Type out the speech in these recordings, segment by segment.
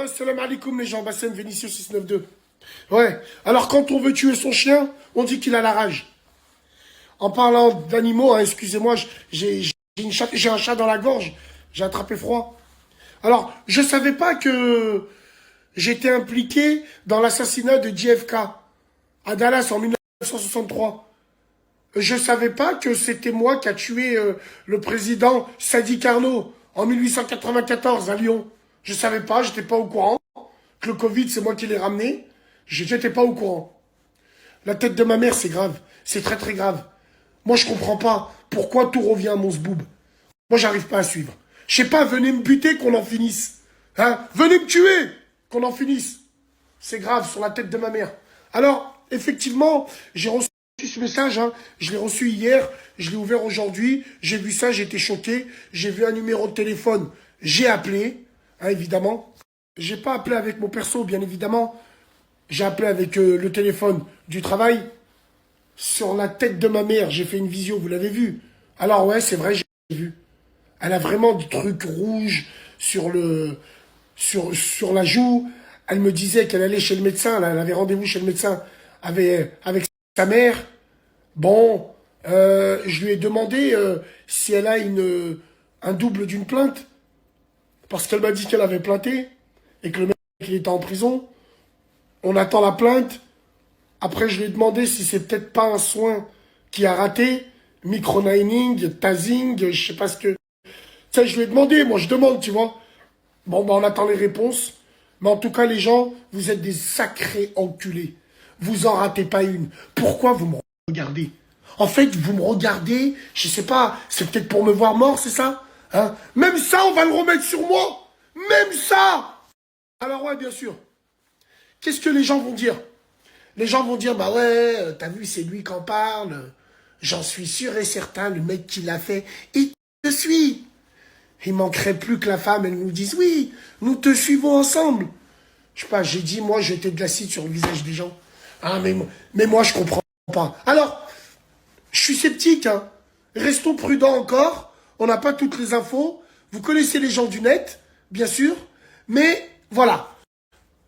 Salam alaikum les gens, Bassem Vénitieux 692. Ouais, alors quand on veut tuer son chien, on dit qu'il a la rage. En parlant d'animaux, hein, excusez-moi, j'ai un chat dans la gorge, j'ai attrapé froid. Alors, je savais pas que j'étais impliqué dans l'assassinat de JFK à Dallas en 1963. Je savais pas que c'était moi qui a tué le président Sadi Carnot en 1894 à Lyon. Je savais pas, j'étais pas au courant. Que le Covid, c'est moi qui l'ai ramené. J'étais pas au courant. La tête de ma mère, c'est grave. C'est très très grave. Moi, je comprends pas pourquoi tout revient à mon zboub. Moi, j'arrive pas à suivre. Je sais pas, venez me buter qu'on en finisse. Hein? Venez me tuer qu'on en finisse. C'est grave sur la tête de ma mère. Alors, effectivement, j'ai reçu ce message, hein. Je l'ai reçu hier, je l'ai ouvert aujourd'hui, j'ai vu ça, j'ai été choqué, j'ai vu un numéro de téléphone, j'ai appelé, hein, évidemment. J'ai pas appelé avec mon perso, bien évidemment. J'ai appelé avec le téléphone du travail. Sur la tête de ma mère, j'ai fait une visio, vous l'avez vu. Alors ouais, c'est vrai, j'ai vu. Elle a vraiment du truc rouge sur la joue. Elle me disait qu'elle allait chez le médecin, là, elle avait rendez-vous chez le médecin avec sa mère. Bon, je lui ai demandé si elle a un double d'une plainte. Parce qu'elle m'a dit qu'elle avait plainté et que le mec il était en prison. On attend la plainte. Après, je lui ai demandé si c'est peut-être pas un soin qui a raté. Micro-nining, tasing, je sais pas ce que... Tu sais, je lui ai demandé, moi je demande, tu vois. Bon, bah on attend les réponses. Mais en tout cas, les gens, vous êtes des sacrés enculés. Vous en ratez pas une. Pourquoi vous me regardez? En fait, vous me regardez, je sais pas, c'est peut-être pour me voir mort, c'est ça? Hein? Même ça, on va le remettre sur moi. Même ça. Alors ouais, bien sûr. Qu'est-ce que les gens vont dire? Les gens vont dire, bah ouais, t'as vu, c'est lui qui en parle. J'en suis sûr et certain, le mec qui l'a fait, il te suit. Il manquerait plus que la femme, elle nous dise, oui, nous te suivons ensemble. Je sais pas, j'ai dit, moi, jeter de l'acide sur le visage des gens. Ah, mais moi, je comprends pas. Alors, je suis sceptique, hein. Restons prudents encore. On n'a pas toutes les infos. Vous connaissez les gens du net, bien sûr. Mais, voilà.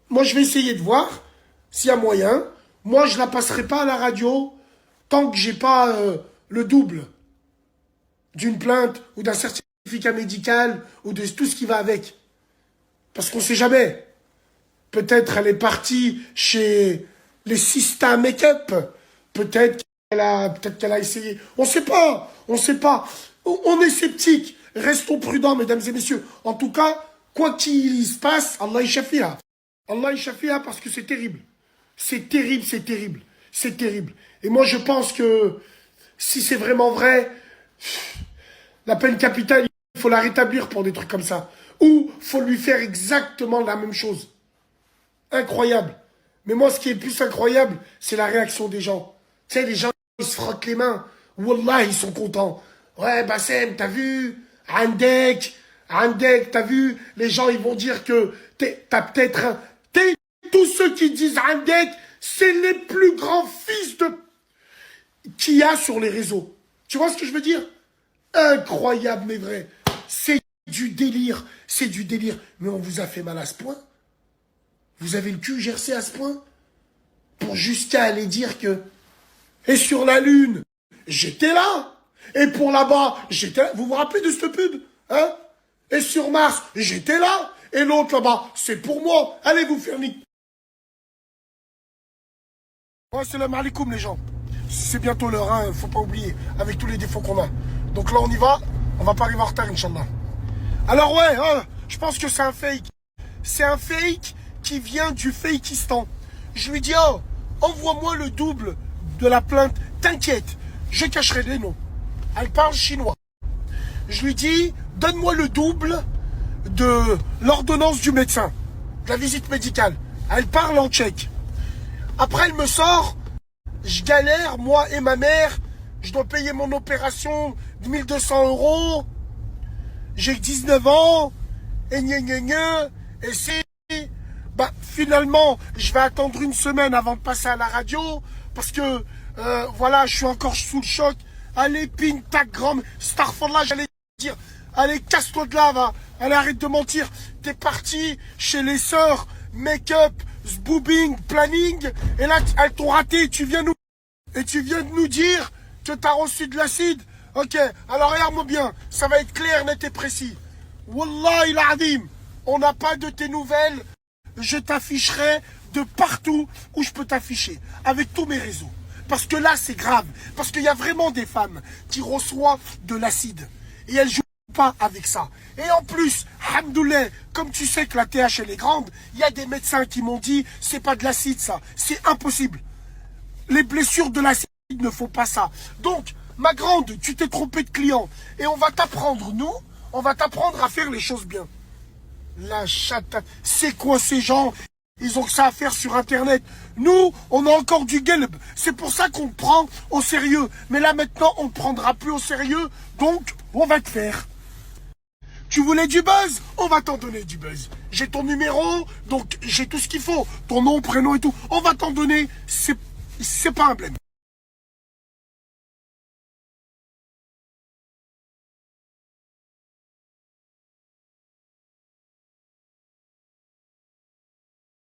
Moi, je vais essayer de voir s'il y a moyen. Moi, je la passerai pas à la radio tant que j'ai pas le double d'une plainte ou d'un certificat médical ou de tout ce qui va avec. Parce qu'on sait jamais. Peut-être elle est partie chez les Sista Make-up. Peut-être qu'elle a essayé. On sait pas. On sait pas. On est sceptique. Restons prudents, mesdames et messieurs. En tout cas, quoi qu'il se passe, Allah Ishafiha. Allah Ishafiha parce que c'est terrible. C'est terrible, c'est terrible. C'est terrible. Et moi, je pense que si c'est vraiment vrai, la peine capitale, il faut la rétablir pour des trucs comme ça. Ou il faut lui faire exactement la même chose. Incroyable. Mais moi, ce qui est plus incroyable, c'est la réaction des gens. Tu sais, les gens, ils se frottent les mains. Wallah, ils sont contents. Ouais, Bassem, t'as vu? Andek, t'as vu? Les gens, ils vont dire que t'as peut-être un... Tous ceux qui disent Andek, c'est les plus grands fils de... qu'il y a sur les réseaux. Tu vois ce que je veux dire? Incroyable, mais vrai. C'est du délire. C'est du délire. Mais on vous a fait mal à ce point? Vous avez le cul gercé à ce point? Pour jusqu'à aller dire que... Et sur la Lune, j'étais là. Et pour là-bas, j'étais là. Vous vous rappelez de cette pub? Hein? Et sur Mars, j'étais là. Et l'autre là-bas, c'est pour moi. Allez vous faire niquer. Ouais, salam alaikum les gens. C'est bientôt l'heure, hein, faut pas oublier, avec tous les défauts qu'on a. Donc là on y va, on va pas arriver en retard, Inch'Allah. Alors ouais, hein, je pense que c'est un fake. C'est un fake qui vient du Fakistan. Je lui dis, oh, envoie-moi le double de la plainte. T'inquiète, je cacherai les noms. Elle parle chinois. Je lui dis, donne-moi le double de l'ordonnance du médecin, de la visite médicale. Elle parle en tchèque. Après, elle me sort, je galère, moi et ma mère, je dois payer mon opération de 1200 €, j'ai 19 ans, et et si, bah, finalement, je vais attendre une semaine avant de passer à la radio, parce que, voilà, je suis encore sous le choc. Allez, pin, tac, grand, starfallah, j'allais dire, Allez, casse-toi de là, va. Allez, arrête de mentir. T'es parti chez les sœurs, make-up, zboobing, planning. Et là, elles t'ont raté. Tu viens de nous dire que t'as reçu de l'acide. Ok, alors regarde-moi bien. Ça va être clair, net et précis. Wallah il adim. On n'a pas de tes nouvelles. Je t'afficherai de partout où je peux t'afficher. Avec tous mes réseaux. Parce que là, c'est grave. Parce qu'il y a vraiment des femmes qui reçoivent de l'acide. Et elles jouent pas avec ça. Et en plus, hamdoulilah, comme tu sais que la TH elle est grande, il y a des médecins qui m'ont dit c'est pas de l'acide ça, c'est impossible. Les blessures de l'acide ne font pas ça. Donc, ma grande, tu t'es trompé de client. Et on va t'apprendre, nous, on va t'apprendre à faire les choses bien. La chatte, c'est quoi ces gens? Ils ont que ça à faire sur Internet. Nous, on a encore du gelb. C'est pour ça qu'on te prend au sérieux. Mais là, maintenant, on ne te prendra plus au sérieux. Donc, on va te faire. Tu voulais du buzz? On va t'en donner du buzz. J'ai ton numéro, donc j'ai tout ce qu'il faut. Ton nom, prénom et tout. On va t'en donner. C'est pas un blême.